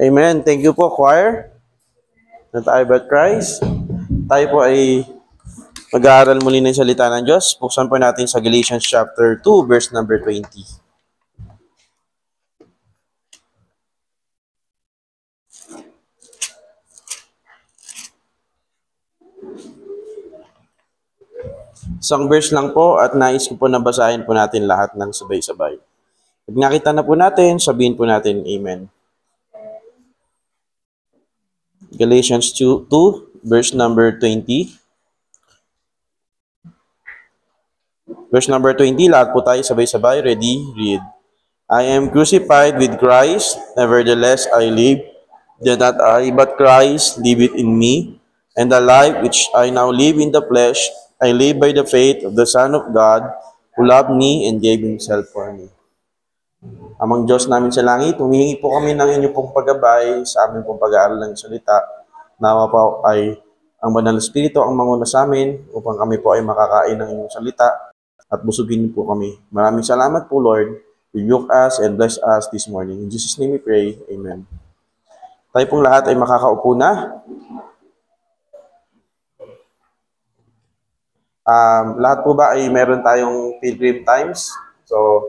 Amen. Thank you po, choir. Na tayo ba Christ? Tayo po ay mag-aaral muli ng salita ng Diyos. Buksan po natin sa Galatians chapter 2, verse number 20. Isang verse lang po at nais ko po na basahin po natin lahat ng sabay-sabay. Pag nakita na po natin, sabihin po natin Amen. Galatians 2, verse number 20. Verse number 20, lahat po tayo sabay-sabay. Ready? Read. I am crucified with Christ, nevertheless I live, yet not I, but Christ liveth in me, and the life which I now live in the flesh, I live by the faith of the Son of God, who loved me and gave Himself for me. Amang Diyos namin sa langit, humihingi po kami ng inyong pong paggabay sa aming pong pag-aaral ng salita. Nawa po ay ang Banal na Espiritu ang manguna sa amin upang kami po ay makakain ng inyong salita at busugin po kami. Maraming salamat po, Lord. Rebuke us and bless us this morning. In Jesus' name we pray. Amen. Tayo pong lahat ay makakaupo na. Lahat po ba ay meron tayong pilgrim times? So,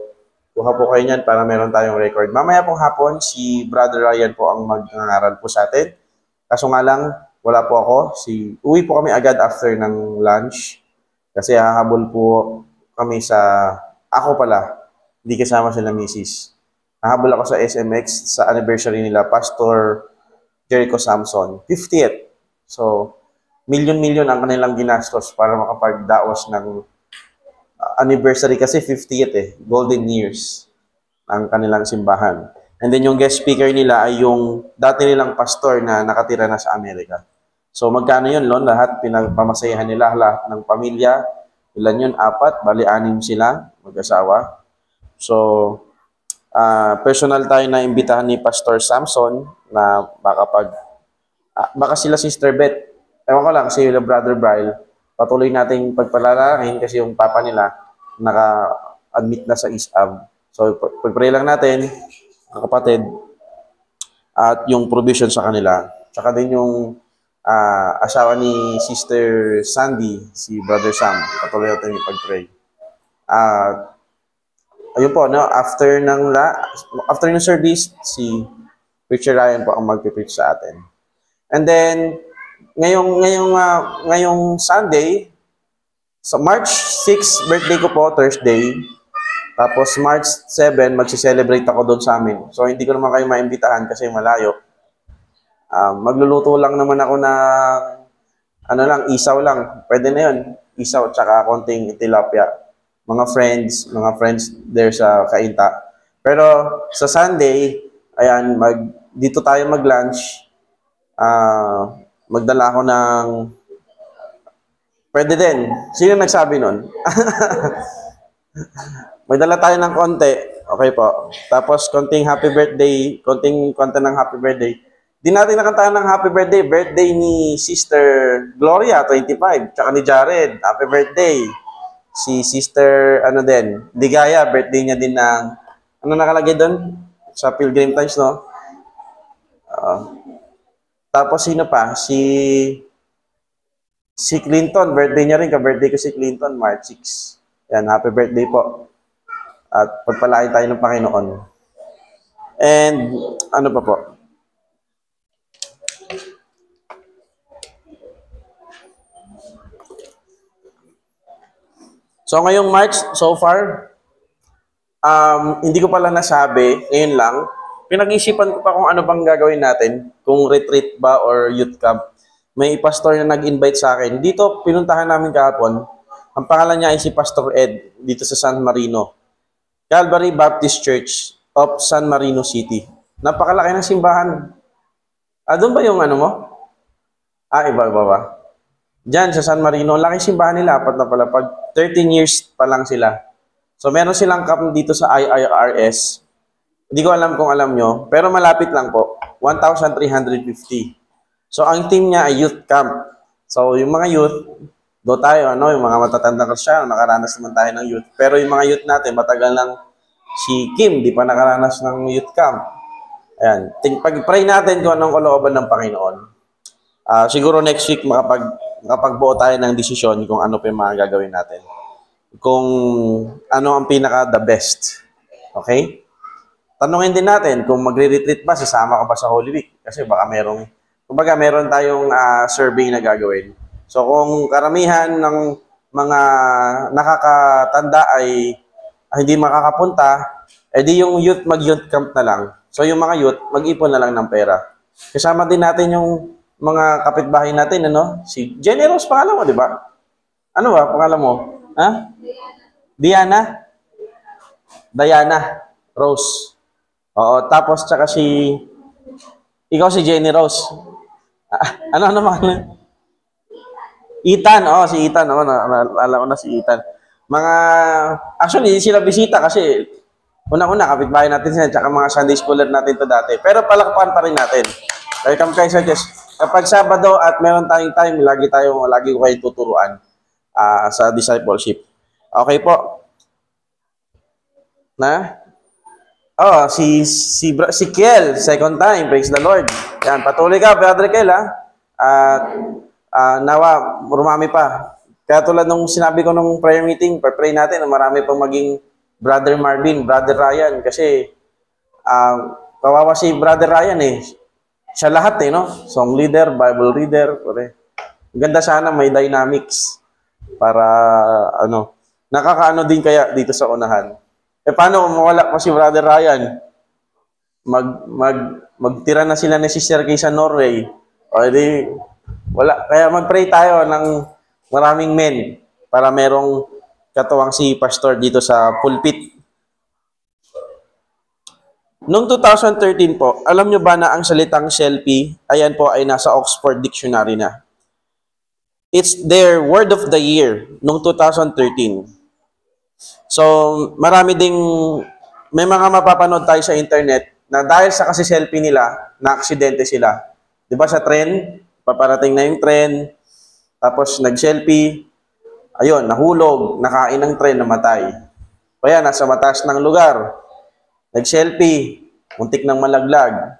kuha po kayo niyan para meron tayong record. Mamaya pong hapon, si Brother Ryan po ang mag-aaral po sa atin. Kaso nga lang, wala po ako. Uwi po kami agad after ng lunch. Kasi hahabol po kami sa... Ako pala, hindi kasama sila misis. Hahabol ako sa SMX sa anniversary nila, Pastor Jericho Samson. 50th. So, milyon-milyon ang kanilang ginastos para makapagdaos ng anniversary kasi 50th golden years ang kanilang simbahan. And then yung guest speaker nila ay yung dati nilang pastor na nakatira na sa Amerika. So magkano yun, Lon? Lahat pinagpamasayahan nila, lahat ng pamilya. Ilan yun? 4, bali 6 sila, mag-asawa. So, personal tayo na imbitahan ni Pastor Samson na baka sila Sister Beth. Ewan ko lang, si Brother Bryle, patuloy nating pagpalalangin kasi yung papa nila naka-admit na sa ISAB. So, pagpray lang natin, ang kapatid, at yung provision sa kanila. Tsaka din yung asawa ni Sister Sandy, si Brother Sam. Patuloy natin yung pagpray. Ayun po, no? After ng service, si Preacher Ryan po ang mag-preach sa atin. And then, ngayong Sunday, sa March 6, birthday ko po, Thursday. Tapos March 7, magsi-celebrate ako doon sa amin. So, hindi ko naman kayo maimbitahan kasi malayo. Magluluto lang naman ako ng isaw lang. Pwede na yun. Isaw, tsaka konting tilapia. Mga friends there sa Kainta. Pero sa Sunday, ayan, dito tayo mag-lunch. Magdala ako ng... Pwede din. Sino nagsabi nun? Magdala tayo ng konti. Okay po. Tapos, konting happy birthday. Konting kanta ng happy birthday. Di natin nakantahan ng happy birthday. Birthday ni Sister Gloria, 25. Tsaka ni Jared. Happy birthday. Si Sister, Ligaya. Birthday niya din ng... Ano nakalagay doon? Sa Pilgrim Times, no? Tapos, sino pa? Si Clinton, birthday niya rin. Ka-birthday ko si Clinton, March 6. Yan, happy birthday po. At pagpalain tayo ng Panginoon. And, ano pa po? So, ngayong March, so far, hindi ko pala nasabi, ngayon lang, pinag-isipan ko pa kung ano bang gagawin natin, kung retreat ba or youth camp. May pastor na nag-invite sa akin. Dito, pinuntahan namin kahapon. Ang pangalan niya ay si Pastor Ed, dito sa San Marino. Calvary Baptist Church of San Marino City. Napakalaki ng simbahan. Doon ba yung ano mo? Iba ba? Diyan sa San Marino, laki simbahan nila, apat na pala. Pag 13 years pa lang sila. So, meron silang camp dito sa IIRS. Hindi ko alam kung alam nyo, pero malapit lang po. 1,350. So, ang team niya ay youth camp. So, yung mga youth, do tayo, yung mga matatandang Kristyano, nakaranas naman tayo ng youth. Pero yung mga youth natin, matagal lang si Kim, di pa nakaranas ng youth camp. Ayan. Pag-pray natin kung anong kalooban ng Panginoon. Siguro next week makapagbuo tayo ng desisyon kung ano pa yung mga gagawin natin. Kung ano ang pinaka the best. Okay? Tanungin din natin kung magre-retreat ba, sasama ka ba sa Holy Week? Kasi baka meron tayong survey na gagawin. So kung karamihan ng mga nakakatanda ay hindi makakapunta, edi yung youth mag-youth camp na lang. So yung mga youth, mag-ipon na lang ng pera. Kasama din natin yung mga kapitbahay natin, ano? Si Jenny Rose, pangalan mo, di ba? Ano ba, pangalan mo? Ha? Diana? Diana Rose. Oo, tapos tsaka ikaw si Jenny Rose. Ano pangalan? Ethan, si Ethan, alam ko na si Ethan. Actually, sila bisita kasi unang-una, kapitbahay natin sila, tsaka mga Sunday schooler natin to dati. Pero palakpakan pa rin natin. Welcome kayo sa Diyos. Kapag Sabado at meron tayong time, lagi ko kayo tuturuan sa discipleship. Okay po? Si Kiel, second time, praise the Lord. Yan, patuloy ka, Brother Kiel, nawa, rumami pa. Kaya tulad nung sinabi ko nung prayer meeting, pray natin na marami pang maging Brother Marvin, Brother Ryan, kasi kawawa si Brother Ryan Siya lahat no? Song leader, Bible reader, ganda sana may dynamics para nakakaano din kaya dito sa unahan. Paano kung mawala pa si Brother Ryan? Magtira na sila ni Sister Kay sa Norway. O di, wala. Kaya mag-pray tayo ng maraming men para merong katuwang si Pastor dito sa pulpit. Noong 2013 po, alam nyo ba na ang salitang selfie, ayan po ay nasa Oxford Dictionary na. It's their word of the year noong 2013. So, may mga mapapanood tayo sa internet na dahil sa kasi selfie nila, na-aksidente sila. Di ba sa tren, paparating na yung tren, tapos nag-selfie, ayun, nahulog, nakain ng tren, namatay. Kaya nasa mataas ng lugar, nag-selfie, muntik ng malaglag.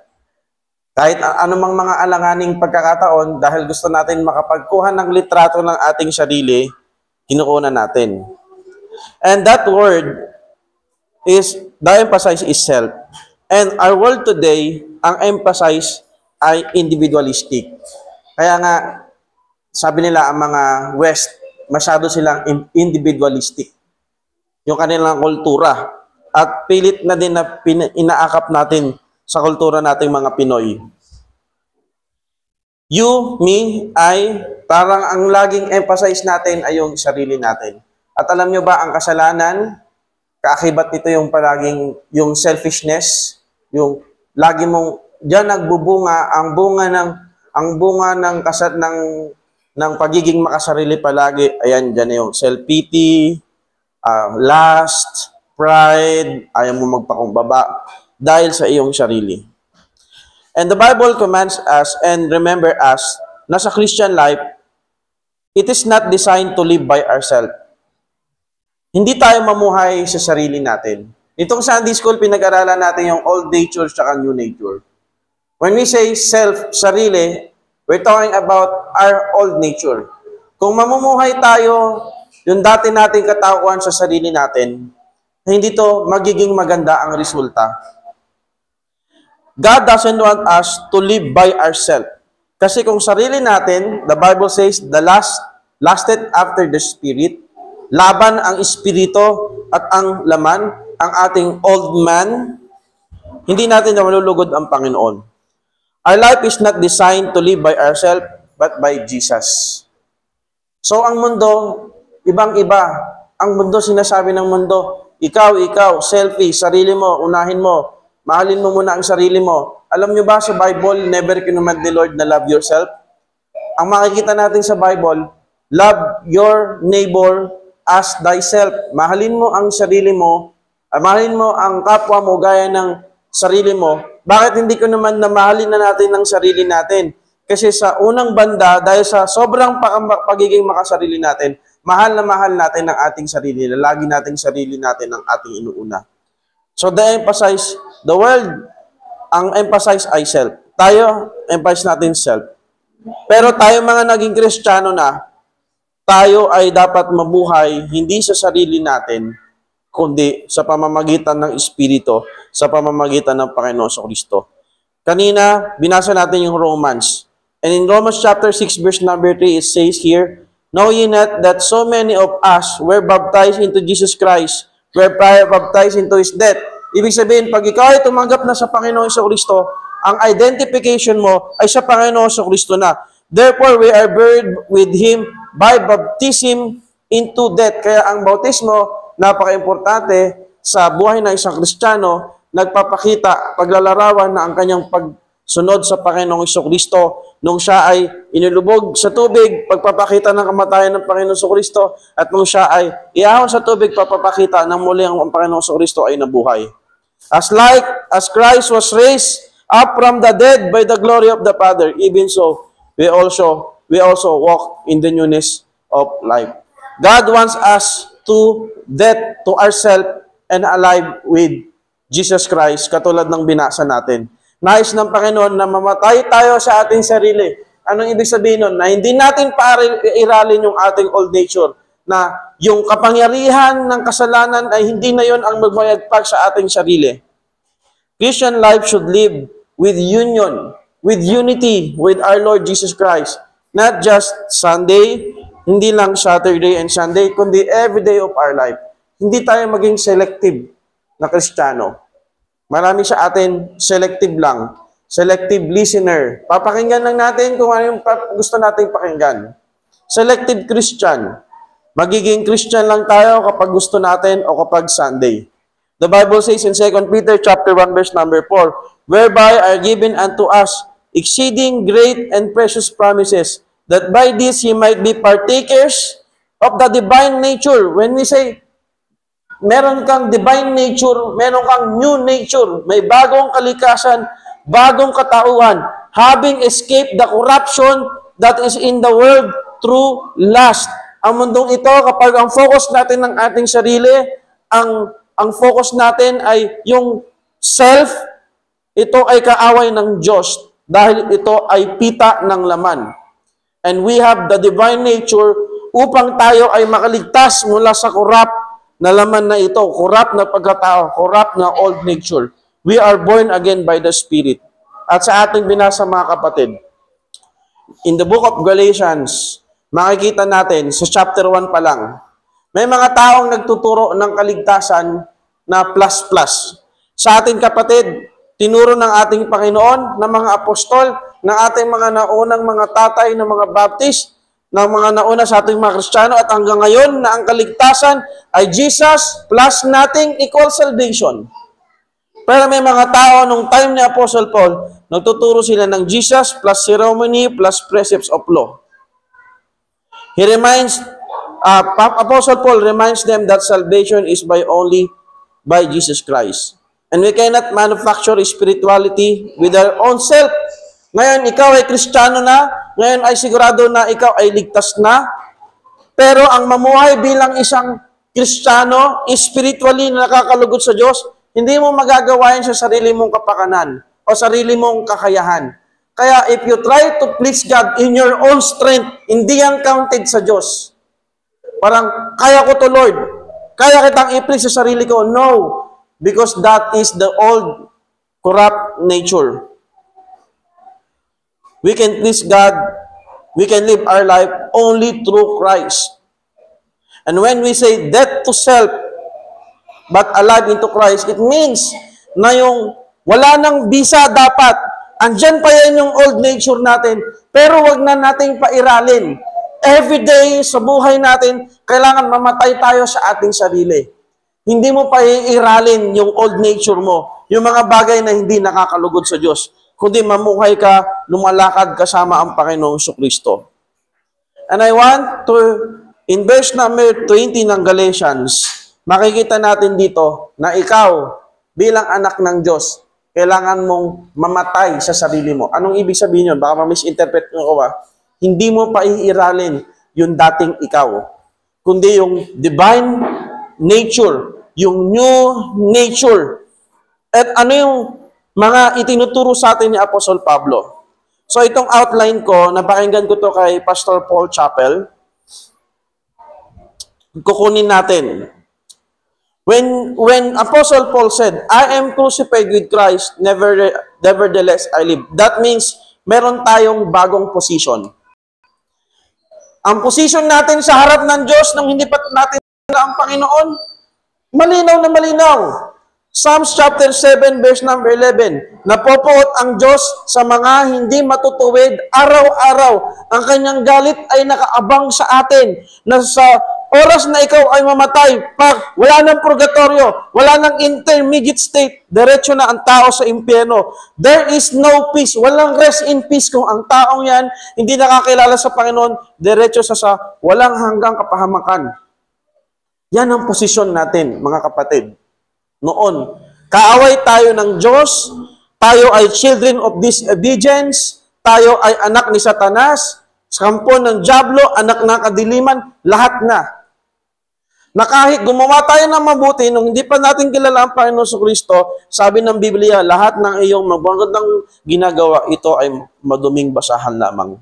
Kahit anumang mga alanganing pagkakataon, dahil gusto natin makapagkuha ng litrato ng ating sarili, kinukuha natin. And that word the emphasis is self. And our world today, ang emphasis ay individualistic. Kaya nga, sabi nila ang mga West, masyado silang individualistic. Yung kanilang kultura. At pilit na din na inaakap natin sa kultura nating mga Pinoy. You, me, I, parang ang laging emphasize natin ay yung sarili natin. At alam nyo ba, ang kasalanan, kaakibat nito yung selfishness, yung lagi mong, diyan nagbubunga, ang bunga ng pagiging makasarili palagi, ayan, diyan yung self-pity, lust, pride, ayaw mo magpakumbaba, dahil sa iyong sarili. And the Bible commands us and remember us na sa Christian life, it is not designed to live by ourselves. Hindi tayo mamuhay sa sarili natin. Itong Sunday School, pinag-aralan natin yung old nature at new nature. When we say self, sarili, we're talking about our old nature. Kung mamumuhay tayo, yung dati nating katauhan sa sarili natin, hindi to magiging maganda ang resulta. God doesn't want us to live by ourselves. Kasi kung sarili natin, the Bible says, the lust lasted after the Spirit, laban ang espiritu at ang laman, ang ating old man, hindi natin na malulugod ang Panginoon. Our life is not designed to live by ourselves, but by Jesus. So ang mundo, ibang-iba. Ang mundo, sinasabi ng mundo, ikaw, selfie, sarili mo, unahin mo, mahalin mo muna ang sarili mo. Alam nyo ba sa Bible, never command the Lord na love yourself? Ang makikita natin sa Bible, love your neighbor as thyself. Mahalin mo ang sarili mo, mahalin mo ang kapwa mo gaya ng sarili mo. Bakit hindi ko naman na mahalin na natin ang sarili natin? Kasi sa unang banda, dahil sa sobrang pagiging makasarili natin, mahal na mahal natin ang ating sarili. Lagi nating sarili natin ang ating inuuna. So the world ang emphasize ay self. Tayo, emphasize natin self. Pero tayo mga naging Kristiyano na, tayo ay dapat mabuhay hindi sa sarili natin, kundi sa pamamagitan ng Espiritu, sa pamamagitan ng Panginoon Kristo. Kanina, binasa natin yung Romans. And in Romans chapter 6, verse number 3, it says here, "Know ye not that so many of us were baptized into Jesus Christ, were baptized into His death." Ibig sabihin, pag ikaw ay tumanggap na sa Panginoon Kristo, ang identification mo ay sa Panginoon Kristo na. Therefore, we are buried with Him by baptism into death. Kaya ang bautismo, napaka-importante sa buhay ng isang Kristiyano, nagpapakita, paglalarawan na ang kanyang pagsunod sa Panginoong Kristo nung siya ay inilubog sa tubig, pagpapakita ng kamatayan ng Panginoong Kristo, at nung siya ay iahon sa tubig, papapakita ng muli ang Panginoong Kristo ay nabuhay. As Christ was raised up from the dead by the glory of the Father, even so, we also walk in the newness of life. God wants us to death to ourselves and alive with Jesus Christ, katulad ng binasa natin. Nais ng Panginoon na mamatay tayo sa ating sarili. Anong ibig sabihin nun? Na hindi natin pairalin yung ating old nature, na yung kapangyarihan ng kasalanan ay hindi na yon ang magmayagpag sa ating sarili. Christian life should live with union, with unity with our Lord Jesus Christ. Not just Sunday, hindi lang Saturday and Sunday, kundi every day of our life. Hindi tayo maging selective na Kristiyano. Marami sa atin selective lang. Selective listener. Papakinggan lang natin kung ano yung gusto nating pakinggan. Selective Christian. Magiging Christian lang tayo kapag gusto natin o kapag Sunday. The Bible says in 2 Peter chapter 1 verse number 4, "Whereby are given unto us exceeding great and precious promises, that by this ye might be partakers of the divine nature." When we say, meron kang divine nature, meron kang new nature, may bagong kalikasan, bagong katauhan, having escaped the corruption that is in the world through lust. Ang mundong ito, kapag ang focus natin ng ating sarili, ang focus natin ay yung self, ito ay kaaway ng Diyos dahil ito ay pita ng laman. And we have the divine nature upang tayo ay makaligtas mula sa corrupt na laman na ito, corrupt na pagkatao, corrupt na old nature. We are born again by the Spirit. At sa ating binasa mga kapatid, in the book of Galatians, makikita natin sa chapter 1 pa lang, may mga taong nagtuturo ng kaligtasan na plus-plus. Sa ating kapatid, tinuro ng ating Panginoon, ng mga apostol, ng ating mga naunang mga tatay, ng mga baptist, ng mga nauna sa ating mga Kristiyano, at hanggang ngayon na ang kaligtasan ay Jesus plus nothing equals salvation. Pero may mga tao nung time ni Apostle Paul, nagtuturo sila ng Jesus plus ceremony plus precepts of law. Apostle Paul reminds them that salvation is only by Jesus Christ. And we cannot manufacture spirituality with our own self. Ngayon, ikaw ay Kristiyano na, ngayon ay sigurado na ikaw ay ligtas na, pero ang mamuhay bilang isang Kristiyano, spiritually na nakakalugod sa Diyos, hindi mo magagawa yan sa sarili mong kapakanan o sarili mong kakayahan. Kaya if you try to please God in your own strength, hindi yan counted sa Diyos. Parang, kaya ko to Lord. Kaya kitang i-please sa sarili ko. No. Because that is the old corrupt nature. We can please God. We can live our life only through Christ. And when we say death to self, but alive into Christ, it means na yung wala nang bisa dapat. Andyan pa yan yung old nature natin, pero wag na nating pairalin. Every day sa buhay natin, kailangan mamatay tayo sa ating sarili. Hindi mo paiiralin yung old nature mo, yung mga bagay na hindi nakakalugod sa Diyos, kundi mamuhay ka, lumalakad kasama ang Panginoong Kristo. And I want to, in verse number 20 ng Galatians, makikita natin dito na ikaw, bilang anak ng Diyos, kailangan mong mamatay sa sarili mo. Anong ibig sabihin yun? Baka ma-misinterpret nyo ko Hindi mo pa iiralin yung dating ikaw, kundi yung divine nature, yung new nature. At ano yung mga itinuturo sa atin ni Apostol Pablo. So itong outline ko, napakinggan ko to kay Pastor Paul Chappell. Kukunin natin. When Apostle Paul said, I am crucified with Christ, nevertheless I live. That means meron tayong bagong position. Ang position natin sa harap ng Diyos nung hindi pa natin ang Panginoon, malinaw na malinaw. Psalms chapter 7 verse number 11, napopoot ang Diyos sa mga hindi matutuwid araw-araw. Ang kanyang galit ay nakaabang sa atin na sa oras na ikaw ay mamatay, pag wala ng purgatorio, wala ng intermediate state, diretso na ang tao sa impyerno. There is no peace. Walang rest in peace kung ang taong yan hindi nakakilala sa Panginoon, diretso sa walang hanggang kapahamakan. Yan ang posisyon natin, mga kapatid. Noon, kaaway tayo ng Diyos, tayo ay children of disobedience, tayo ay anak ni Satanas, kampo ng Diablo, anak ng kadiliman, lahat na. Na kahit gumawa tayo ng mabuti, nung hindi pa natin kilala ang Panginoon sa Kristo, sabi ng Biblia, lahat ng iyong magandang ginagawa, ito ay maduming basahan lamang.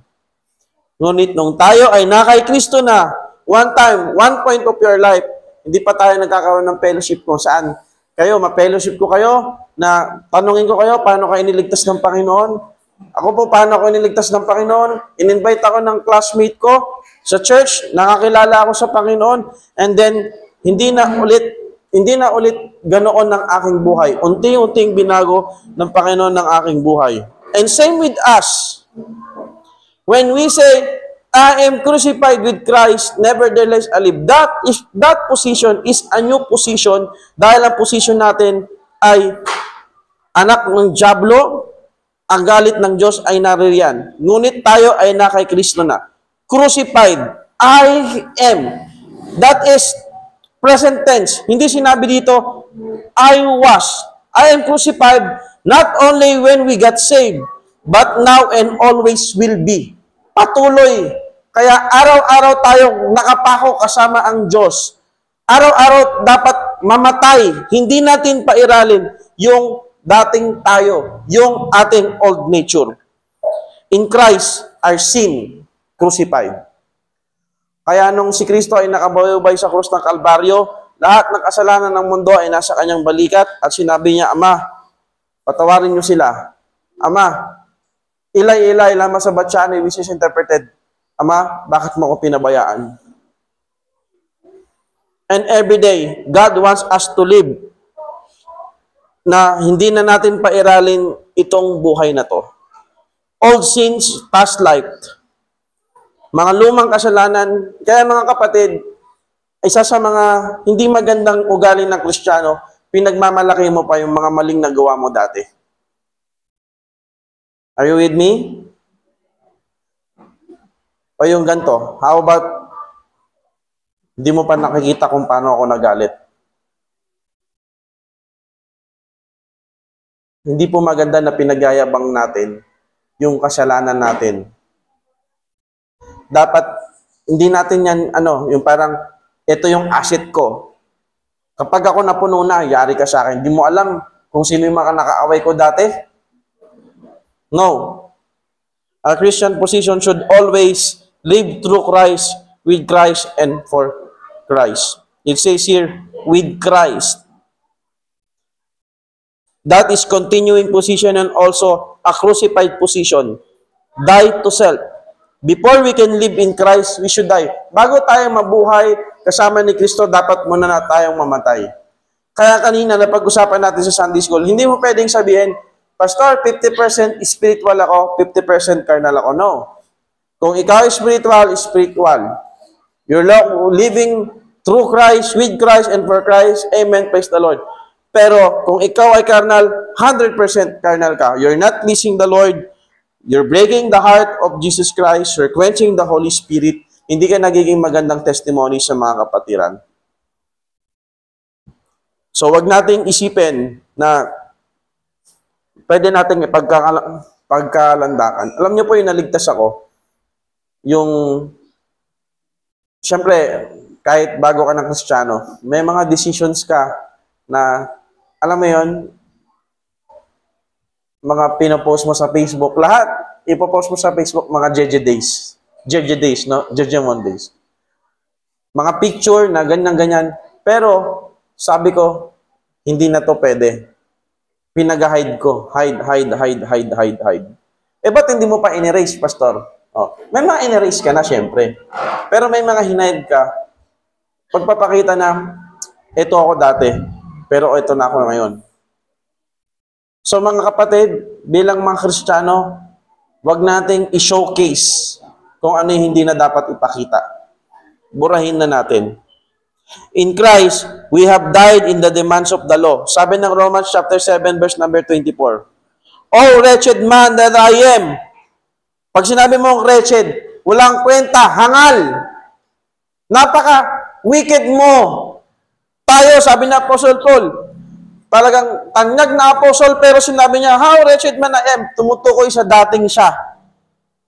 Ngunit nung tayo ay nakay Kristo na, one time, one point of your life, hindi pa tayo nagkakaroon ng fellowship kung saan kayo, ma-fellowship ko kayo, na tanungin ko kayo, paano kayo iniligtas ng Panginoon? Ako po, paano ako iniligtas ng Panginoon? In-invite ako ng classmate ko sa church, nakakilala ako sa Panginoon, and then, hindi na ulit ganoon ng aking buhay. Unti-unting binago ng Panginoon ng aking buhay. And same with us. When we say, I am crucified with Christ, nevertheless I live. That position is a new position dahil ang position natin ay anak ng Diablo, ang galit ng Diyos ay naririyan. Ngunit tayo ay nakay Kristo na. Crucified, I am. That is present tense. Hindi sinabi dito, I was. I am crucified not only when we got saved, but now and always will be. Patuloy. Kaya araw-araw tayong nakapako kasama ang Diyos. Araw-araw dapat mamatay. Hindi natin pairalin yung dating tayo, yung ating old nature. In Christ, our sin crucified. Kaya nung si Kristo ay nakabayubay sa krus ng Kalbaryo, lahat ng kasalanan ng mundo ay nasa kanyang balikat at sinabi niya, Ama, patawarin niyo sila. Ama, ilay lama sa batyani, which is interpreted, Ama, bakit mo ako pinabayaan? And every day, God wants us to live na hindi na natin pairalin itong buhay na to. Old sins, past life. Mga lumang kasalanan. Kaya mga kapatid, isa sa mga hindi magandang ugali ng Kristiyano, pinagmamalaki mo pa yung mga maling nagawa mo dati. Are you with me? O yung ganito, how about hindi mo pa nakikita kung paano ako nagalit? Hindi po maganda na pinagyayabang natin yung kasalanan natin. Dapat, hindi natin yan, yung parang, ito yung asset ko. Kapag ako napuno na, yari ka sa akin. Hindi mo alam kung sino yung mga nakaaway ko dati. No. A Christian position should always live through Christ, with Christ, and for Christ. It says here, with Christ. That is continuing position and also a crucified position. Die to self. Before we can live in Christ, we should die. Bago tayo mabuhay kasama ni Kristo, dapat muna na tayong mamatay. Kaya kanina, napag-usapan natin sa Sunday School, hindi mo pwedeng sabihin, Pastor, 50% spiritual ako, 50% carnal ako. No. Kung ikaw is spiritual, You're living through Christ, with Christ, and for Christ. Amen. Praise the Lord. Pero kung ikaw ay carnal, 100% carnal ka. You're not pleasing the Lord. You're breaking the heart of Jesus Christ. You're quenching the Holy Spirit. Hindi ka nagiging magandang testimony sa mga kapatiran. So, wag nating isipin na pwede nating pagkalandakan. Alam niyo po yung naligtas ako. Siyempre, kahit bago ka ng Kristiyano, may mga decisions ka na, alam mo yun, mga pinopost mo sa Facebook, lahat, ipopost mo sa Facebook, mga Jeje Days. Jeje Days, no? Jejemon Days. Mga picture na ganyan-ganyan. Pero, sabi ko, hindi na to pwede. Pinag-hide ko. Hide. Eh, ba't hindi mo pa in-erase, Pastor? Oh, may mga in-erase ka na, syempre. Pero may mga hinide ka. Pagpapakita na, ito ako dati, pero ito na ako ngayon. So, mga kapatid, bilang mga Kristiyano, wag nating i-showcase kung ano yung hindi na dapat ipakita. Burahin na natin. In Christ, we have died in the demands of the law. Sabi ng Romans chapter 7, verse number 24. Oh, wretched man that I am. Pag sinabi mong wretched, walang kwenta, hangal. Napaka-wicked mo. Tayo, sabi na Apostle Paul, talagang tanyag na apostle, pero sinabi niya, how wretched man I am, tumutukoy sa dating siya.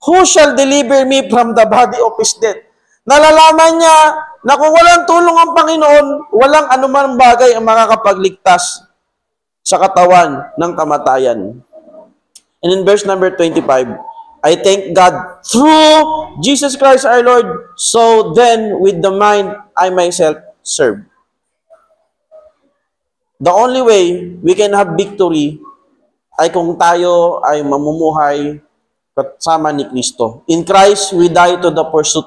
Who shall deliver me from the body of his death? Nalalaman niya na kung walang tulong ang Panginoon, walang anuman bagay ang makakapagligtas sa katawan ng kamatayan. And in verse number 25, I thank God through Jesus Christ our Lord, so then with the mind I myself serve. The only way we can have victory ay kung tayo ay mamumuhay kasama ni Kristo. In Christ, we die to the pursuit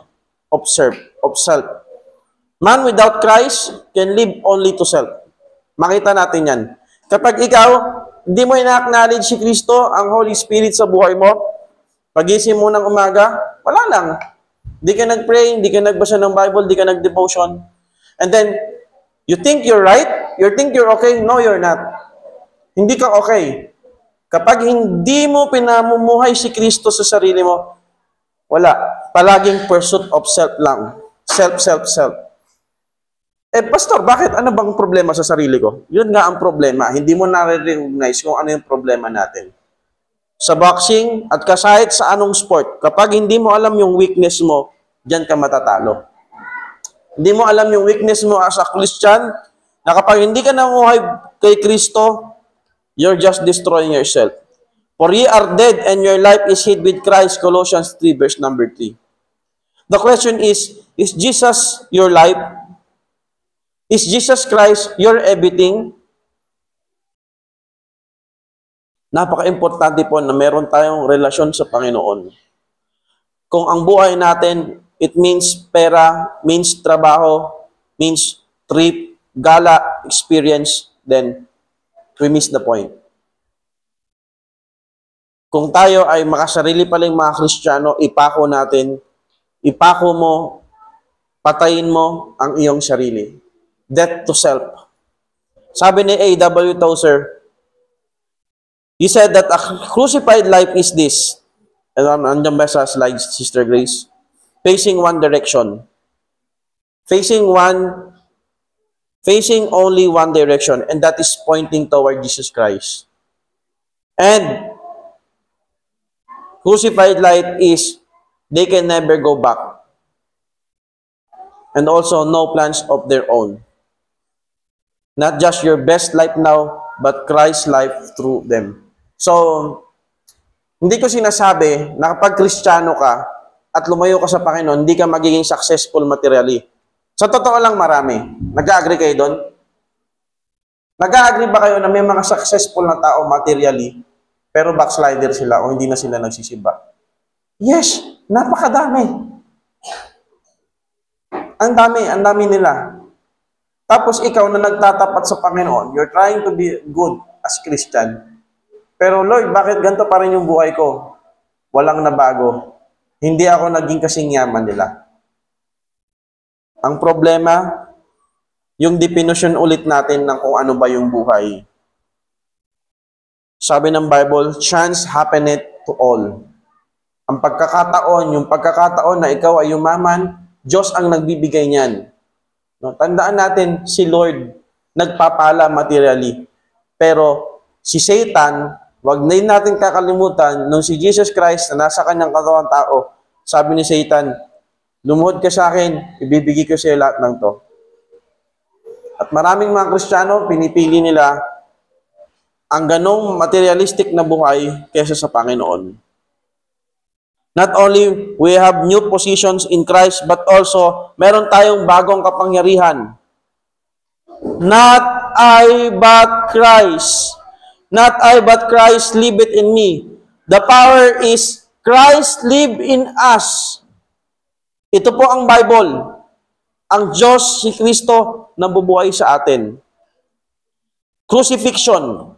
of self. Man without Christ can live only to self. Makita natin yan. Kapag ikaw, hindi mo ina-acknowledge si Kristo, ang Holy Spirit sa buhay mo, pagising mo ng umaga, wala lang. Hindi ka nag-pray, hindi ka nagbasa ng Bible, hindi ka nag-devotion. And then, you think you're right? You think you're okay? No, you're not. Hindi ka okay. Kapag hindi mo pinamumuhay si Kristo sa sarili mo, wala. Palaging pursuit of self lang. Self. Eh, Pastor, bakit? Ano bang problema sa sarili ko? Yun nga ang problema. Hindi mo na-recognize kung ano yung problema natin. Sa boxing at kahit sa anong sport, kapag hindi mo alam yung weakness mo, diyan ka matatalo. Hindi mo alam yung weakness mo as a Christian, na kapag hindi ka namuhay kay Kristo, you're just destroying yourself. For ye are dead and your life is hid with Christ, Colossians 3, verse number 3. The question is Jesus your life? Is Jesus Christ your everything? Napaka-importante po na meron tayong relasyon sa Panginoon. Kung ang buhay natin, it means pera, means trabaho, means trip, gala, experience, then we miss the point. Kung tayo ay makasarili paling mga Kristiyano, ipako natin, ipako mo, patayin mo ang iyong sarili. Death to self. Sabi ni A.W. Tozer, he said that a crucified life is this. Andiyan ba sa slides, Sister Grace? Facing one direction. Facing only one direction, and that is pointing toward Jesus Christ. And crucified life is they can never go back. And also no plans of their own. Not just your best life now, but Christ's life through them. So, hindi ko sinasabi na kapag Kristiyano ka at lumayo ka sa Panginoon, hindi ka magiging successful materially. Sa totoo lang marami. Nag-agree kayo doon? Nag-agree ba kayo na may mga successful na tao materially, pero backslider sila o hindi na sila nagsisimba? Yes, napakadami. Ang dami nila. Tapos ikaw na nagtatapat sa Panginoon, you're trying to be good as Christian. Pero Lord, bakit ganito pa rin yung buhay ko? Walang nabago. Hindi ako naging kasing yaman nila. Ang problema, yung definition ulit natin ng kung ano ba yung buhay. Sabi ng Bible, chance happeneth to all. Ang pagkakataon, yung pagkakataon na ikaw ay yumaman, Diyos ang nagbibigay niyan. No, tandaan natin, si Lord nagpapala materially. Pero si Satan, wag na natin kakalimutan, nung si Jesus Christ na nasa kanyang katawang tao, sabi ni Satan, lumuhod ka sa akin, ibibigay ko sa iyo lahat ng to. At maraming mga Kristiyano, pinipili nila ang ganong materialistic na buhay kaysa sa Panginoon. Not only we have new positions in Christ, but also meron tayong bagong kapangyarihan. Not I, but Christ. Not I, but Christ liveth in me. The power is Christ live in us. Ito po ang Bible. Ang Diyos, si Kristo, nabubuhay sa atin. Crucifixion.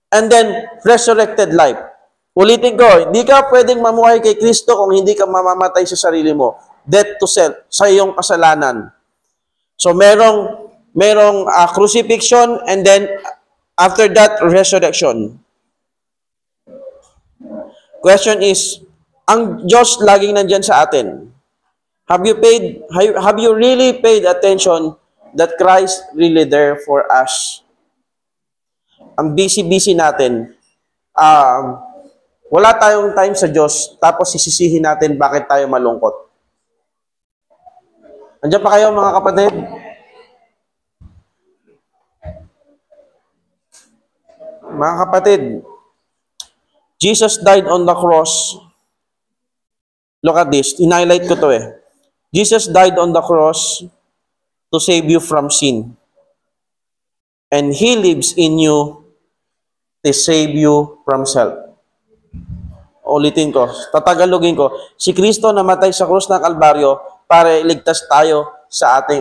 And then, resurrected life. Ulitin ko, hindi ka pwedeng mamuhay kay Kristo kung hindi ka mamamatay sa sarili mo. Death to self, sa iyong kasalanan. So, merong crucifixion, and then, after that, resurrection. Question is, ang Diyos laging nandyan sa atin. Have you really paid attention that Christ really there for us? Ang busy-busy natin. Wala tayong time sa Diyos, tapos sisisihin natin bakit tayo malungkot. Andiyan pa kayo mga kapatid? Mga kapatid, Jesus died on the cross. Look at this. In-highlight ko to eh. Jesus died on the cross to save you from sin. And He lives in you to save you from self. Ulitin ko, tatagalogin ko. Si Kristo namatay sa krus ng Kalbaryo para iligtas tayo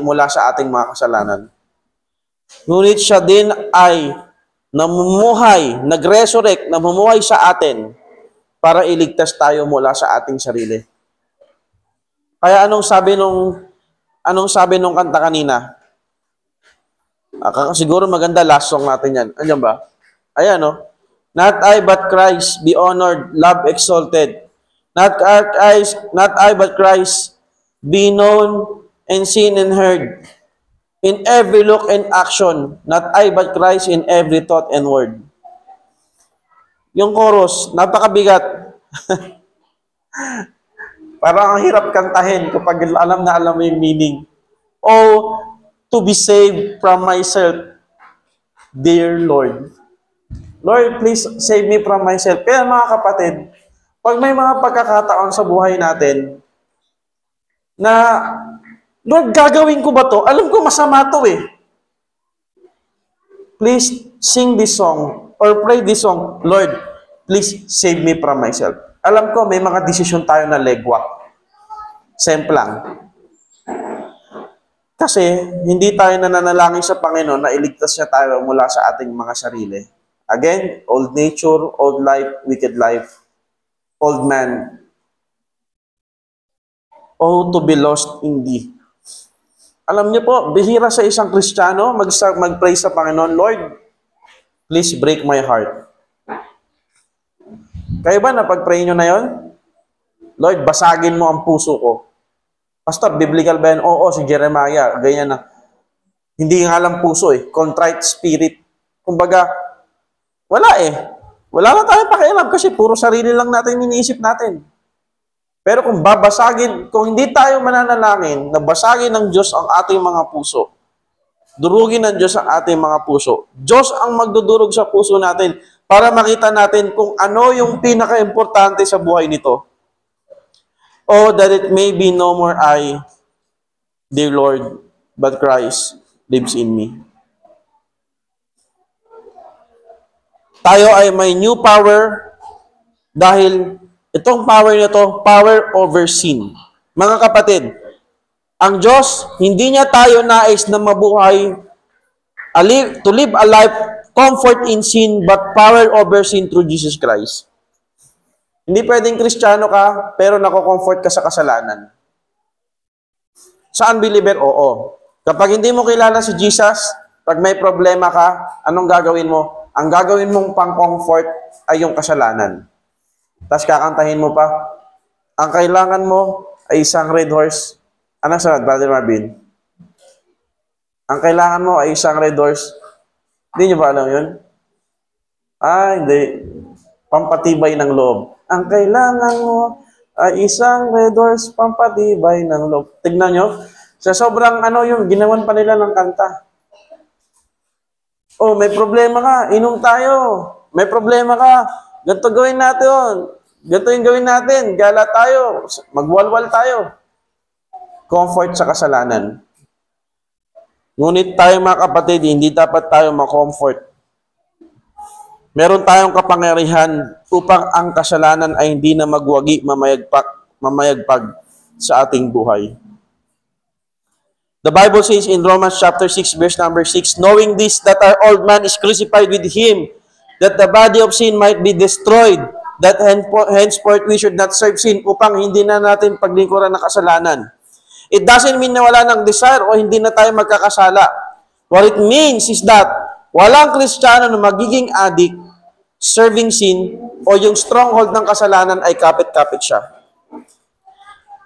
mula sa ating mga kasalanan. Ngunit siya din ay namumuhay, nag-resurrect, namumuhay sa atin para iligtas tayo mula sa ating sarili. Kaya anong sabi nung kanta kanina? Siguro maganda last song natin yan. Andiyan ba? Ayan, no? Not I, but Christ, be honored, love exalted. Not I, but Christ, be known and seen and heard. In every look and action, not I, but Christ in every thought and word. Yung chorus, napakabigat. Parang ang hirap kantahin kapag alam mo yung meaning. Oh, to be saved from myself, dear Lord. Lord, please save me from myself. Kaya mga kapatid, pag may mga pagkakataon sa buhay natin na, Lord, gagawin ko ba to? Alam ko masama to eh. Please sing this song or pray this song. Lord, please save me from myself. Alam ko may mga desisyon tayo na legwak. Simple lang. Kasi hindi tayo nananalangin sa Panginoon na iligtas niya tayo mula sa ating mga sarili. Again, old nature, old life, wicked life, old man. Oh, to be lost in thee. Alam niyo po, bihira sa isang Kristiyano mag-pray sa Panginoon, Lord, please break my heart. Kayo ba napag-pray nyo na yon? Lord, basagin mo ang puso ko. Pastor, biblical ba yan? Oo, si Jeremiah, ganyan na. Hindi nga lang puso eh, contrite spirit. Kumbaga, wala eh. Wala na tayong pakialam kasi puro sarili lang natin iniisip natin. Pero kung kung hindi tayo mananalangin, na basagin ng Diyos ang ating mga puso, durugin ng Diyos ang ating mga puso. Diyos ang magdudurog sa puso natin para makita natin kung ano yung pinaka-importante sa buhay nito. Oh, that it may be no more I, dear Lord, but Christ lives in me. Tayo ay may new power dahil itong power na to, power over sin. Mga kapatid, ang Diyos, hindi niya tayo nais na mabuhay, to live a life, comfort in sin, but power over sin through Jesus Christ. Hindi pwedeng Kristiyano ka, pero nako-comfort ka sa kasalanan. Sa unbeliever, oo. Kapag hindi mo kilala si Jesus, pag may problema ka, anong gagawin mo? Ang gagawin mong pang-comfort ay yung kasalanan. Tapos kakantahin mo pa, ang kailangan mo ay isang red horse. Ano sunod, Brother Marvin? Ang kailangan mo ay isang red horse. Hindi nyo ba alam yun? Hindi. Pampatibay ng loob. Ang kailangan mo ay isang red horse, pampatibay ng loob. Tignan nyo. Sa sobrang yung ginawan pa nila ng kanta. Oh, may problema ka, inom tayo. May problema ka, ganito gawin natin. Ganito yung gawin natin, gala tayo, magwalwal tayo. Comfort sa kasalanan. Ngunit tayo mga kapatid, hindi dapat tayo ma-comfort. Meron tayong kapangyarihan upang ang kasalanan ay hindi na magwagi, mamayagpag sa ating buhay. The Bible says in Romans chapter 6, verse number 6, knowing this, that our old man is crucified with him, that the body of sin might be destroyed, that henceforth we should not serve sin, upang hindi na natin paglingkuran ng kasalanan. It doesn't mean na wala ng desire o hindi na tayo magkakasala. What it means is that walang Kristiyano na magiging addict, serving sin, o yung stronghold ng kasalanan ay kapit-kapit siya.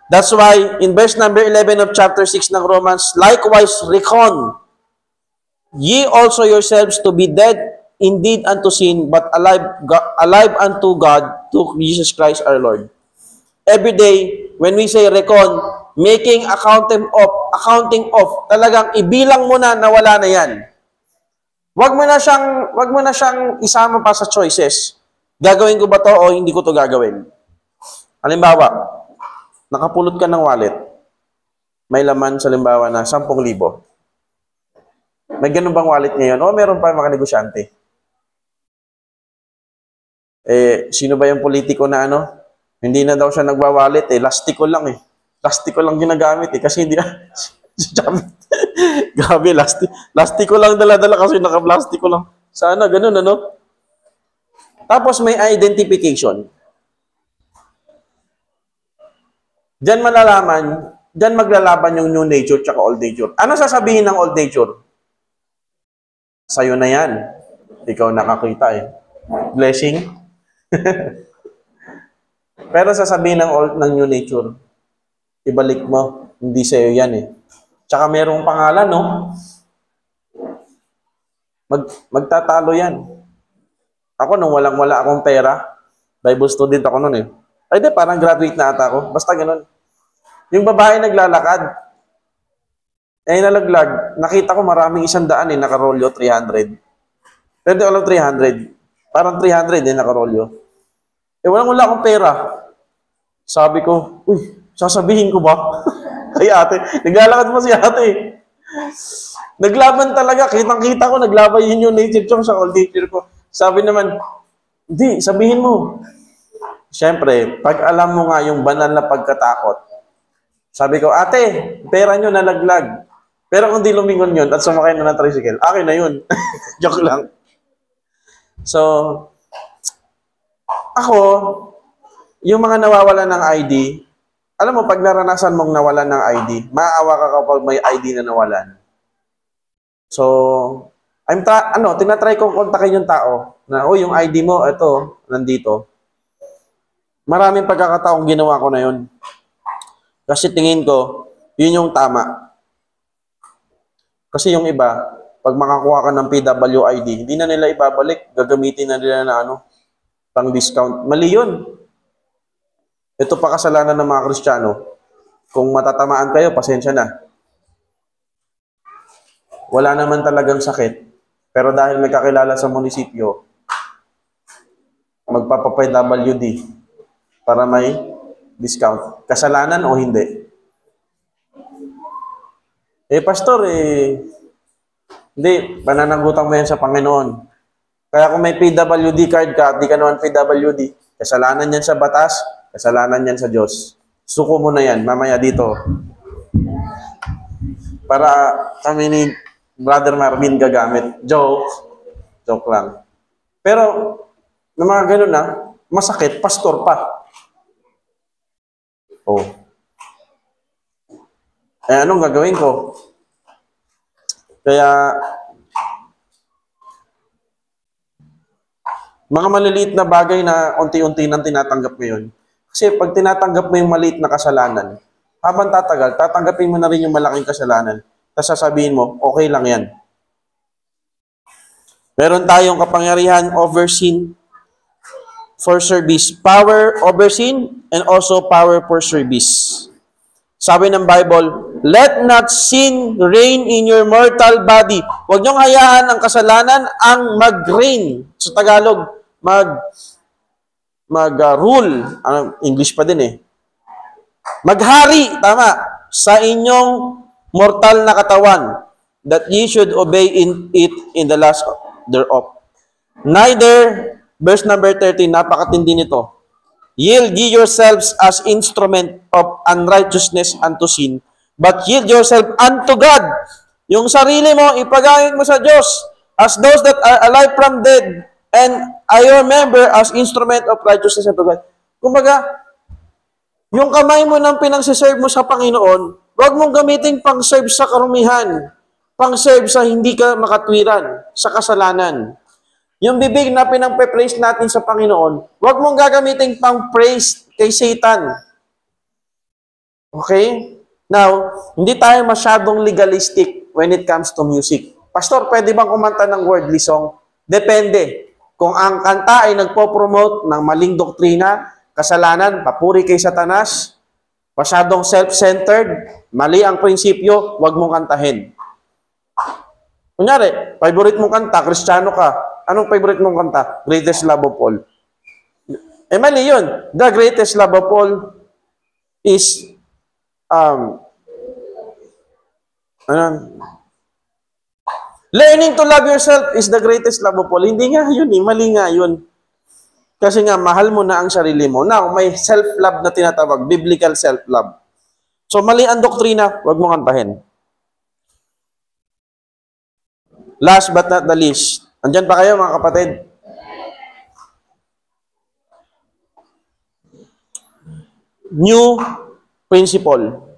That's why, in verse number 11 of chapter 6 ng Romans, likewise reckon ye also yourselves to be dead indeed unto sin, but alive unto God, to Jesus Christ our Lord. Every day, when we say reckon, making accounting of, talagang ibilang mo na wala na yan. Wag mo na siyang isama pa sa choices. Gagawin ko ba to o hindi ko to gagawin? Halimbawa, nakapulot ka ng wallet. May laman sa limbawa na 10,000. May ganun bang wallet ngayon? O meron pa mga negosyante? Sino ba yung politiko na hindi na daw siya nagwa-wallet lastiko lang Lastiko lang ginagamit kasi hindi Gabi, lastiko lang dala-dala kasi naka-plastiko lang. Sana ganun Tapos may identification. Diyan malalaman, diyan maglalaban yung new nature tsaka old nature. Ano sasabihin ng old nature? Sa'yo na yan. Ikaw nakakita Blessing. Pero sasabihin ng new nature, ibalik mo, hindi sa'yo yan Tsaka merong pangalan, Magtatalo yan. Ako nung walang-wala akong pera, Bible student ako nun Ay di, parang graduate na ata ako. Basta ganun. Yung babae naglalakad, nalaglag. Nakita ko maraming 100 nakarolyo, 300. Pero di ko alam 300. Parang 300 nakarolyo. Walang-wala akong pera. Sabi ko, sasabihin ko ba? Ay ate, naglalakad mo si ate. Naglaban talaga. Kitang-kita ko, naglaban yun yung nature chong sa old nature ko. Sabi naman, hindi, sabihin mo. Siyempre, pag alam mo nga yung banal na pagkatakot, sabi ko, ate, pera nyo nalaglag. Pero kung di lumingon yun at sumakay na ng tricycle, akin na yun. Joke lang. So, ako, yung mga nawawalan ng ID, alam mo, pag naranasan mong nawalan ng ID, maawa ka kapag may ID na nawalan. So, tinatry kong kontakin yung tao na, yung ID mo, ito, nandito. Maraming pagkakataong ginawa ko na yun. Kasi tingin ko, yun yung tama. Kasi yung iba, pag makakuha ka ng PWID, hindi na nila ibabalik, gagamitin na nila na pang discount. Mali yun. Ito pa kasalanan ng mga Kristiyano. Kung matatamaan kayo, pasensya na. Wala naman talagang sakit. Pero dahil may kakilala sa munisipyo, magpapa-PWD para may discount. Kasalanan o hindi? Pastor, hindi, pananagutan mo yan sa Panginoon. Kaya kung may PWD card ka at di ka naman PWD, kasalanan yan sa batas, kasalanan yan sa Diyos. Suko mo na yan, mamaya dito. Para kami ni Brother Marvin gagamit. Joke lang. Pero, na mga ganun masakit, pastor pa. Anong gagawin ko? Kaya, mga maliliit na bagay na unti-unti nang tinatanggap ngayon. Kasi pag tinatanggap mo yung maliit na kasalanan, habang tatagal, tatanggapin mo na rin yung malaking kasalanan. Tapos sasabihin mo, okay lang yan. Meron tayong kapangyarihan over sin for service. Power over sin and also power for service. Sabi ng Bible, Let not sin reign in your mortal body. Huwag niyong hayaan ang kasalanan ang mag-reign. Sa Tagalog, rule. English pa din eh. Maghari, tama, sa inyong mortal na katawan, that ye should obey in it in the last thereof. Neither, verse number 13, napakatindi nito, yield ye yourselves as instrument of unrighteousness unto sin, but yield yourself unto God. Yung sarili mo, ipagayad mo sa Diyos as those that are alive from dead, and I remember as instrument of righteousness unto God. Kumbaga, yung kamay mo nang pinang-serve mo sa Panginoon, huwag mong gamitin pang-serve sa karumihan, pang-serve sa hindi ka makatwiran, sa kasalanan. Yung bibig na pinang-praise natin sa Panginoon, huwag mong gagamitin pang-praise kay Satan. Okay? Now, hindi tayo masyadong legalistic when it comes to music. Pastor, pwede bang kumanta ng worldly song? Depende. Kung ang kanta ay nagpo-promote ng maling doktrina, kasalanan, papuri kay Satanas, masyadong self-centered, mali ang prinsipyo, huwag mong kantahin. Kunyari, favorite mong kanta, Kristiyano ka. Anong favorite mong kanta? Greatest Love of All. Eh, mali yun. The greatest love of all is, learning to love yourself is the greatest love of all. Hindi nga yun eh, mali nga yun. Kasi nga, mahal mo na ang sarili mo. Now, may self-love na tinatawag, biblical self-love. So, mali ang doktrina, huwag mo kantahin. Last but not the least, andyan pa kayo mga kapatid? New principle.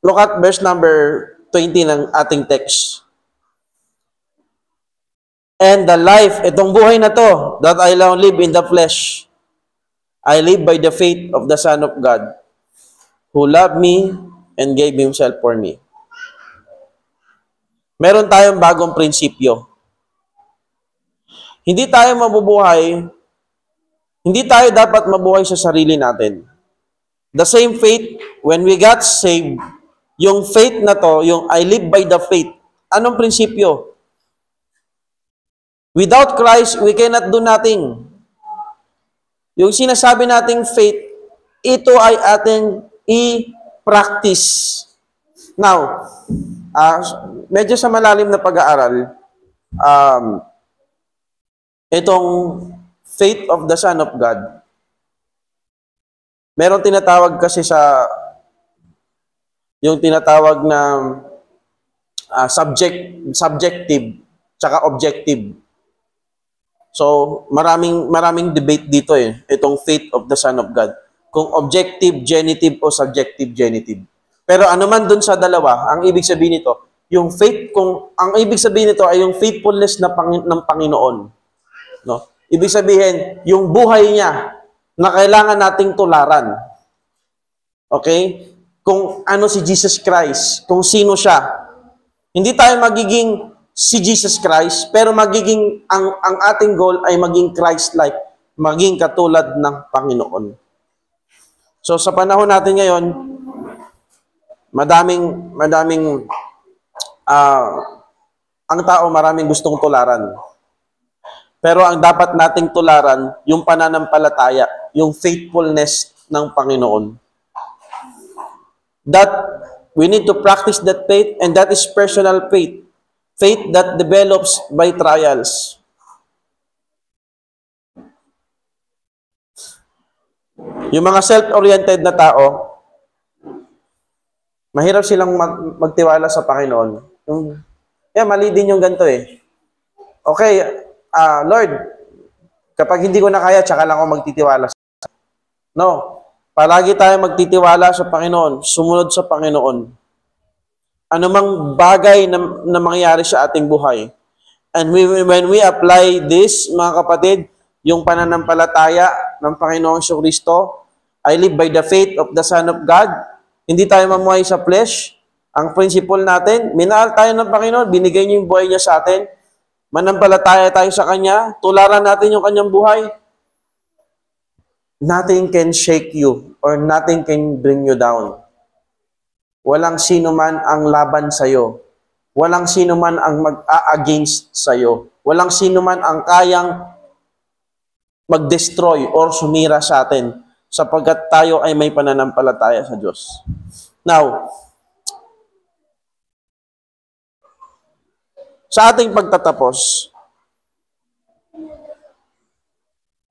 Look at verse number 20 ng ating text. And the life, itong buhay na to, that I now live in the flesh, I live by the faith of the Son of God, who loved me and gave Himself for me. Meron tayong bagong prinsipyo. Hindi tayo dapat mabuhay sa sarili natin. The same faith, when we got saved, yung faith na to, yung I live by the faith, anong prinsipyo? Without Christ, we cannot do nothing. Yung sinasabi nating faith, ito ay ating i-practice. Now, medyo sa malalim na pag-aaral, itong faith of the Son of God, meron tinatawag kasi sa, yung tinatawag na subjective, tsaka objective. So, maraming debate dito eh, itong faith of the Son of God. Kung objective genitive o subjective genitive. Pero ano man dun sa dalawa, ang ibig sabihin nito, yung faith, ang ibig sabihin nito ay yung faithfulness ng Panginoon. No? Ibig sabihin, yung buhay niya na kailangan nating tularan. Okay? Kung ano si Jesus Christ, kung sino siya. Hindi tayo magiging si Jesus Christ, pero magiging, ang ating goal ay maging Christ-like, maging katulad ng Panginoon. So sa panahon natin ngayon, ang tao maraming gustong tularan. Pero ang dapat nating tularan, yung pananampalataya, yung faithfulness ng Panginoon. That we need to practice that faith, and that is personal faith. Faith that develops by trials. Yung mga self-oriented na tao, mahirap silang magtiwala sa Panginoon. Mali din yung ganito eh. Okay, Lord, kapag hindi ko na kaya, tsaka lang ako magtitiwala. No, palagi tayo magtitiwala sa Panginoon, sumunod sa Panginoon. Anumang bagay na mangyayari sa ating buhay. And when we apply this, mga kapatid, yung pananampalataya ng Panginoong Kristo, I live by the faith of the Son of God. Hindi tayo mamuhay sa flesh. Ang principle natin, minahal tayo ng Panginoon, binigay niya yung buhay niya sa atin. Manampalataya tayo sa Kanya, tularan natin yung Kanyang buhay. Nothing can shake you or nothing can bring you down. Walang sino man ang laban sa'yo. Walang sino man ang mag-a-against sa'yo. Walang sino man ang kayang mag-destroy or sumira sa atin sapagkat tayo ay may pananampalataya sa Diyos. Now, sa ating pagtatapos,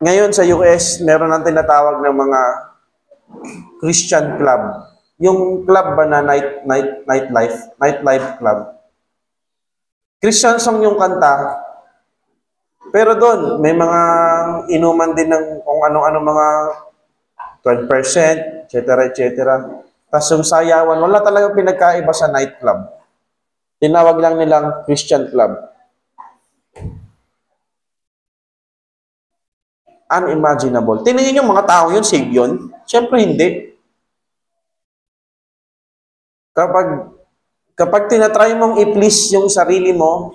ngayon sa US, meron ang tinatawag ng mga Christian club. Yung club ba na nightlife club. Christian song yung kanta, pero doon, may mga inuman din ng kung ano-ano mga 12%, etc. Tapos yung sayawan, wala talagang pinagkaiba sa nightclub. Tinawag lang nilang Christian club. Unimaginable. Tingnan yung mga tao yun, save yun? Siyempre hindi. Kapag tinatry mong i-please yung sarili mo,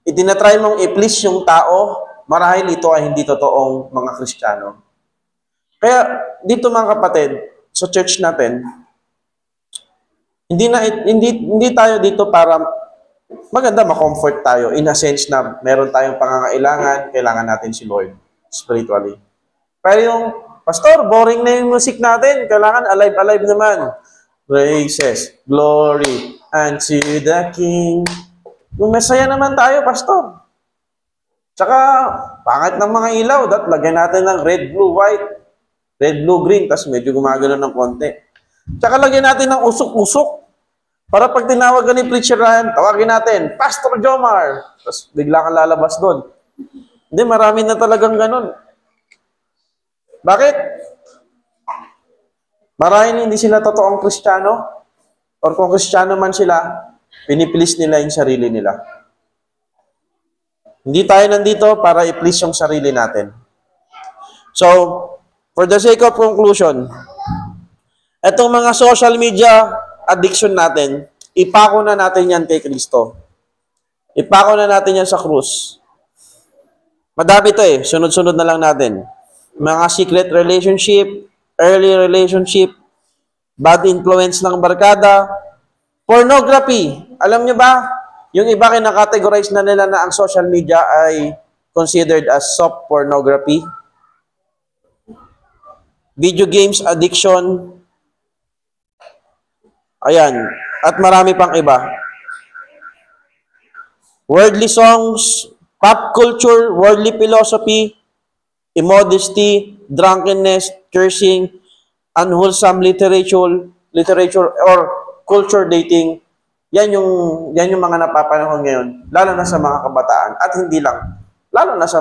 itinatry mong i-please yung tao, marahil ito ay hindi totoong mga Kristiyano. Kaya dito mga kapatid, sa church natin, hindi tayo dito para maganda ma-comfort tayo in a sense na meron tayong pangangailangan, kailangan natin si Lord spiritually. Pero yung, Pastor, boring na yung music natin, kailangan alive-alive naman. Praises, glory, unto the King. Yung mesaya naman tayo, Pastor. Tsaka, pangit ng mga ilaw, lagyan natin ng red, blue, white, red, blue, green, tapos medyo gumagano ng konti. Tsaka lagyan natin ng usok-usok. Para pag tinawag ni Preacher Ryan, tawagin natin, Pastor Jomar. Tapos bigla kang lalabas doon. Hindi, marami na talagang ganun. Bakit? Marahil hindi sila totoong Kristiyano. Or kung Kristiyano man sila, pinipilis nila yung sarili nila. Hindi tayo nandito para i-please yung sarili natin. So, for the sake of conclusion, etong mga social media addiction natin, ipako na natin yan kay Kristo. Ipako na natin yan sa krus. Madami to sunod-sunod na lang natin. Mga secret relationship, early relationship, bad influence ng barkada, pornography. Alam nyo ba, yung iba kinakategorize na nila na ang social media ay considered as soft pornography. Video games addiction. Ayan. At marami pang iba. Worldly songs, pop culture, worldly philosophy, immodesty, drunkenness, cursing, unwholesome literature or culture dating. Yan yung mga napapanahon ngayon, lalo na sa mga kabataan at hindi lang, lalo na sa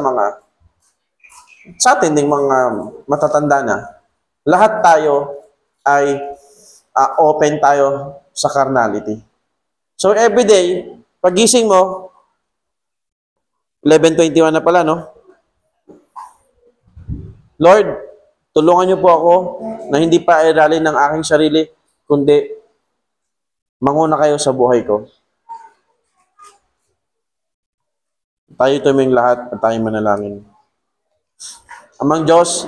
atin ding mga matatanda na. Lahat tayo ay open tayo sa carnality. So everyday, pagising mo, 11:21 na pala, no? Lord, tulungan niyo po ako na hindi pa iralin ng aking sarili, kundi manguna kayo sa buhay ko. Tayo tuming lahat at tayo manalangin. Amang Diyos,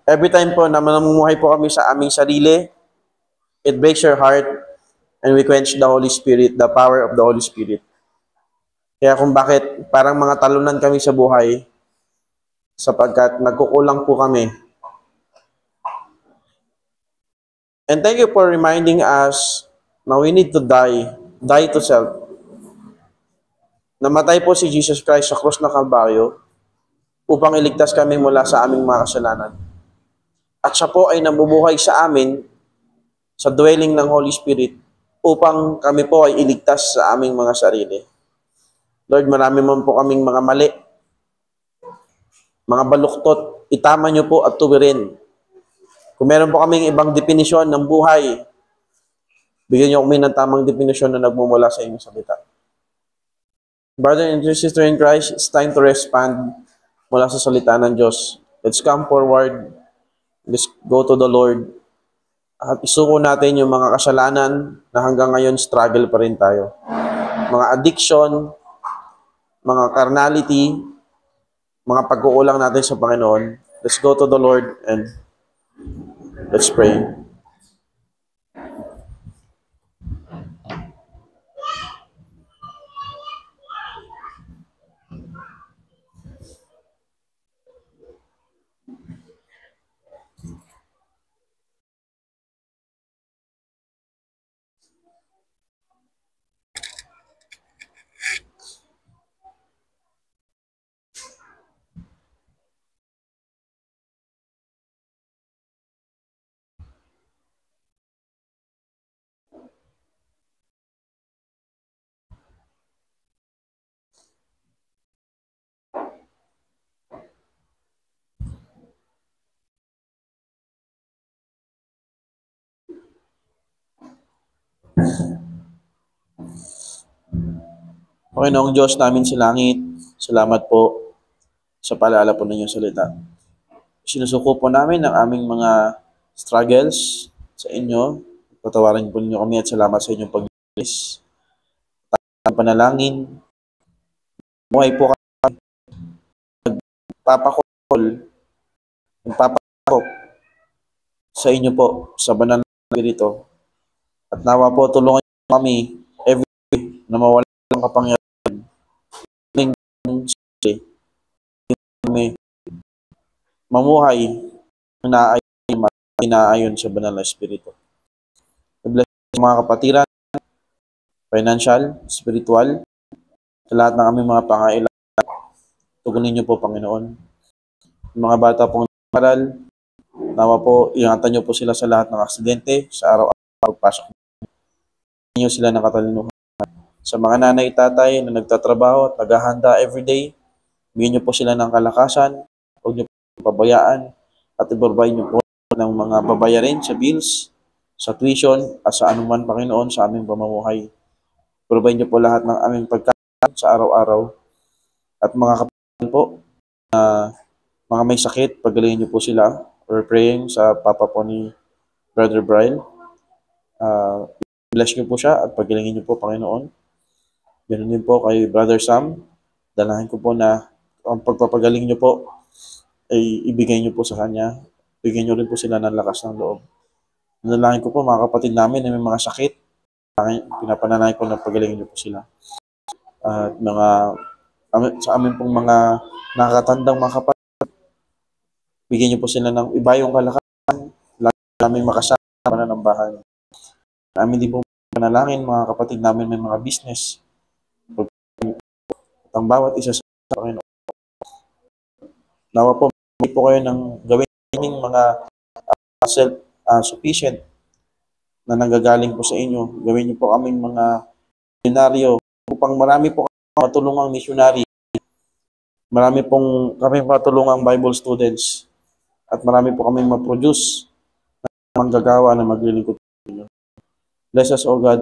every time po na namumuhay po kami sa aming sarili, it breaks your heart and we quench the Holy Spirit, the power of the Holy Spirit. Kaya kung bakit parang mga talunan kami sa buhay, sapagkat nagkukulang po kami. And thank you for reminding us na we need to die to self. Namatay po si Jesus Christ sa krus ng Kalbaryo upang iligtas kami mula sa aming mga kasalanan. At siya po ay nabubuhay sa amin sa dwelling ng Holy Spirit upang kami po ay iligtas sa aming mga sarili. Lord, marami man po kaming mga mali, mga baluktot, itama niyo po at tuwirin. Kung meron po kaming ibang definisyon ng buhay, bigyan niyo kami ng tamang definisyon na nagmumula sa inyong salita. Brother and sister in Christ, it's time to respond mula sa salita ng Diyos. Let's come forward. Let's go to the Lord. At isuko natin yung mga kasalanan na hanggang ngayon struggle pa rin tayo. Mga addiction, mga carnality, mga pagkukulang natin sa Panginoon. Let's go to the Lord and let's pray. Panginoong Diyos namin sa langit, salamat po sa paalala po ninyong salita. Sinusuko po namin ang aming mga struggles sa inyo. Patawarin po ninyo kami at salamat sa inyong pag-ilis. Ang panalangin, buhay po kami, nagpapakol, nagpapakop sa inyo po, sa banal na Espiritu. At nawa po tulungan niyo kami every day na mawala ng kapangyarihan. Kami mamuhay na inaayon sa banal na Espiritu. I-bless mga kapatiran, financial, spiritual, sa lahat ng aming mga pangailangan. Tugunin niyo po, Panginoon. Yung mga bata pong nag-aaral, nawa po, ingatan niyo po sila sa lahat ng aksidente, sa araw-araw pagpasok niyo sila ng katalinuhan. Sa mga nanay tatay na nagtatrabaho at naghahanda everyday, bigyan niyo po sila ng kalakasan, huwag niyo po pabayaan, at i-provide niyo po ng mga babayarin sa bills, sa tuition, at sa anuman, Panginoon, sa aming pamumuhay. Provide niyo po lahat ng aming pagkain sa araw-araw. At mga kapatid po, mga may sakit, pagalingin niyo po sila. We're praying sa papa po ni Brother Brian. Bless niyo po siya at pagalingin niyo po, Panginoon. Ganun din po kay Brother Sam. Dalahan ko po na ang pagpapagaling niyo po ay ibigay niyo po sa kanya. Bigyan niyo rin po sila ng lakas ng loob. Nalangin ko po mga kapatid namin na may mga sakit. Pinapanalangin ko na pagalingin niyo po sila. At sa amin pong mga nakakatandang mga kapatid, bigyan niyo po sila ng ibayong kalakasan, lagi namin makasama na ng bahay. Amin din po panalangin mga kapatid namin may mga business. At ang bawat isa sa Panginoon. Nawa po, may po kayo ng gawin yung mga self-sufficient na nanggagaling po sa inyo. Gawin niyo po kaming mga misyonaryo upang marami po kami matulungang misyonary. Marami pong kami matulungang Bible students at marami po kaming ma-produce na manggagawa na maglilingkod po ninyo. Bless us, O God.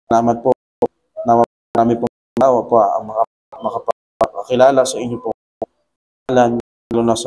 Salamat po. Marami pong tao po ang makapakilala sa inyo po. Lalo na sa